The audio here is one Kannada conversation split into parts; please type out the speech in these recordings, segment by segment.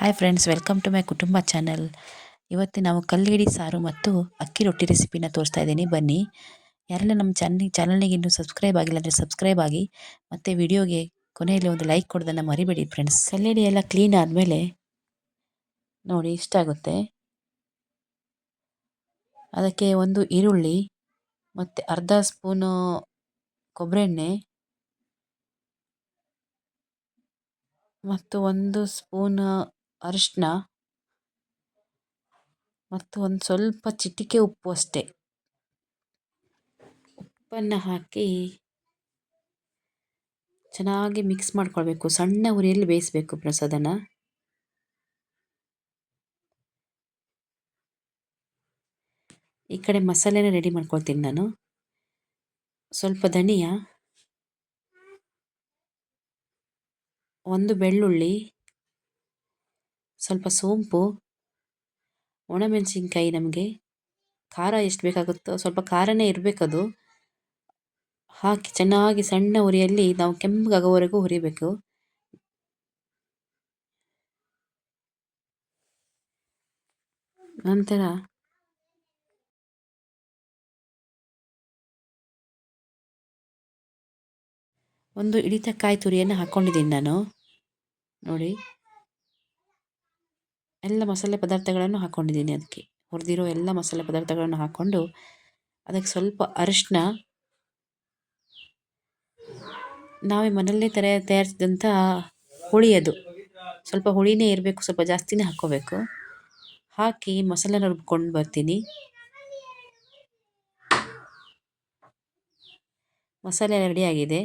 Hi friends, welcome to my Kutumba channel. ಇವತ್ತು ನಾವು ಕಲ್ಲಿಡಿ ಸಾರು ಮತ್ತು ಅಕ್ಕಿ ರೊಟ್ಟಿ ರೆಸಿಪಿನ ತೋರಿಸ್ತಾ ಇದ್ದೀನಿ. ಬನ್ನಿ, ಯಾರೆಲ್ಲ ನಮ್ಮ ಚಾನಲ್ನಿಗೆ ಇನ್ನೂ ಸಬ್ಸ್ಕ್ರೈಬ್ ಆಗಿಲ್ಲ ಅಂದರೆ ಸಬ್ಸ್ಕ್ರೈಬ್ ಆಗಿ, ಮತ್ತು ವಿಡಿಯೋಗೆ ಕೊನೆಯಲ್ಲಿ ಒಂದು ಲೈಕ್ ಕೊಡೋದನ್ನು ಮರಿಬೇಡಿ ಫ್ರೆಂಡ್ಸ್. ಕಲ್ಲಿಡಿ ಎಲ್ಲ ಕ್ಲೀನ್ ಆದಮೇಲೆ ನೋಡಿ ಇಷ್ಟಾಗುತ್ತೆ. ಅದಕ್ಕೆ ಒಂದು ಈರುಳ್ಳಿ ಮತ್ತು ಅರ್ಧ ಸ್ಪೂನು ಕೊಬ್ಬರಿ ಎಣ್ಣೆ ಮತ್ತು ಒಂದು ಸ್ಪೂನ್ ಅರಿಶಿನ ಮತ್ತು ಒಂದು ಸ್ವಲ್ಪ ಚಿಟಿಕೆ ಉಪ್ಪು ಅಷ್ಟೇ. ಉಪ್ಪನ್ನು ಹಾಕಿ ಚೆನ್ನಾಗಿ ಮಿಕ್ಸ್ ಮಾಡ್ಕೊಳ್ಬೇಕು. ಸಣ್ಣ ಉರಿಯಲ್ಲಿ ಬೇಯಿಸಬೇಕು ಫ್ರೆಂಡ್ಸ್ ಅದನ್ನು. ಈ ಕಡೆ ಮಸಾಲೆನ ರೆಡಿ ಮಾಡ್ಕೊಳ್ತೀನಿ ನಾನು. ಸ್ವಲ್ಪ ಧನಿಯಾ, ಒಂದು ಬೆಳ್ಳುಳ್ಳಿ, ಸ್ವಲ್ಪ ಸೋಂಪು, ಒಣಮೆಣಸಿನ್ಕಾಯಿ, ನಮಗೆ ಖಾರ ಎಷ್ಟು ಬೇಕಾಗುತ್ತೋ ಸ್ವಲ್ಪ ಖಾರನೇ ಇರಬೇಕದು. ಹಾಕಿ ಚೆನ್ನಾಗಿ ಸಣ್ಣ ಉರಿಯಲ್ಲಿ ನಾವು ಕೆಂಪಗಾಗೋವರೆಗೂ ಹುರಿಬೇಕು. ನಂತರ ಒಂದು ಹಿಡಿತಕಾಯಿ ತುರಿಯನ್ನು ಹಾಕ್ಕೊಂಡಿದ್ದೀನಿ ನಾನು. ನೋಡಿ, ಎಲ್ಲ ಮಸಾಲೆ ಪದಾರ್ಥಗಳನ್ನು ಹಾಕ್ಕೊಂಡಿದ್ದೀನಿ. ಅದಕ್ಕೆ ಹುರಿದಿರೋ ಎಲ್ಲ ಮಸಾಲೆ ಪದಾರ್ಥಗಳನ್ನು ಹಾಕ್ಕೊಂಡು ಅದಕ್ಕೆ ಸ್ವಲ್ಪ ಅರಿಶಿನ, ನಾವೇ ಮನೆಯಲ್ಲೇ ತಯಾರಿಸಿದಂಥ ಹುಳಿ, ಅದು ಸ್ವಲ್ಪ ಹುಳಿನೇ ಇರಬೇಕು, ಸ್ವಲ್ಪ ಜಾಸ್ತಿನೇ ಹಾಕ್ಕೋಬೇಕು. ಹಾಕಿ ಮಸಾಲೆನ ರುಬ್ಕೊಂಡು ಬರ್ತೀನಿ. ಮಸಾಲೆ ರೆಡಿಯಾಗಿದೆ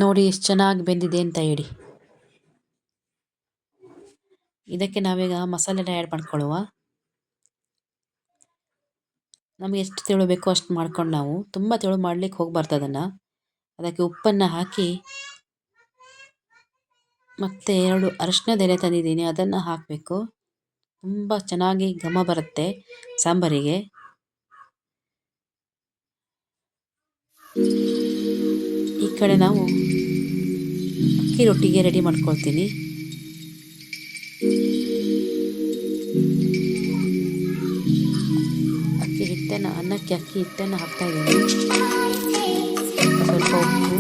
ನೋಡಿ, ಎಷ್ಟು ಚೆನ್ನಾಗಿ ಬೆಂದಿದೆ ಅಂತ ಹೇಳಿ. ಇದಕ್ಕೆ ನಾವೀಗ ಮಸಾಲೆನ ಆ್ಯಡ್ ಮಾಡ್ಕೊಳ್ಳುವ. ನಮಗೆ ಎಷ್ಟು ತೆಳು ಬೇಕೋ ಅಷ್ಟು ಮಾಡ್ಕೊಂಡು, ನಾವು ತುಂಬ ತೆಳು ಮಾಡಲಿಕ್ಕೆ ಹೋಗಬಾರ್ದು ಅದನ್ನು. ಅದಕ್ಕೆ ಉಪ್ಪನ್ನು ಹಾಕಿ ಮತ್ತು 2 ಅರಿಶಿನದ ಎಲೆ ತಂದಿದ್ದೀನಿ, ಅದನ್ನು ಹಾಕಬೇಕು. ತುಂಬ ಚೆನ್ನಾಗಿ ಘಮ ಬರುತ್ತೆ ಸಾಂಬಾರಿಗೆ. ಈ ಕಡೆ ನಾವು ಅಕ್ಕಿ ರೊಟ್ಟಿಗೆ ರೆಡಿ ಮಾಡ್ಕೊಳ್ತೀನಿ. ಅನ್ನಕ್ಕೆ ಅಕ್ಕಿ ಹಿಟ್ಟನ್ನು ಹಾಕ್ತಾ ಇದ್ದೀನಿ. ಸ್ವಲ್ಪ ಉಪ್ಪು,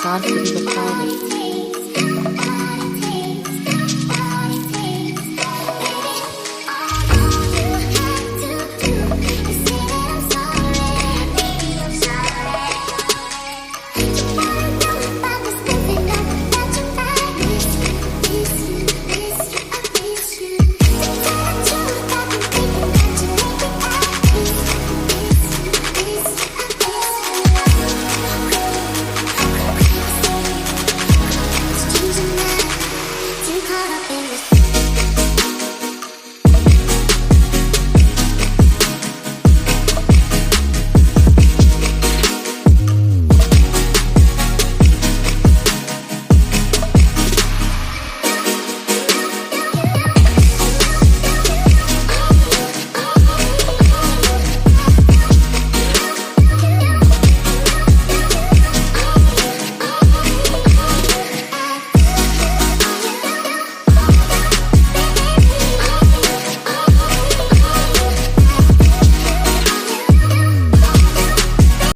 ಸಾರು ಕುದಿ ಬರ್ತಾ ಇದೆ.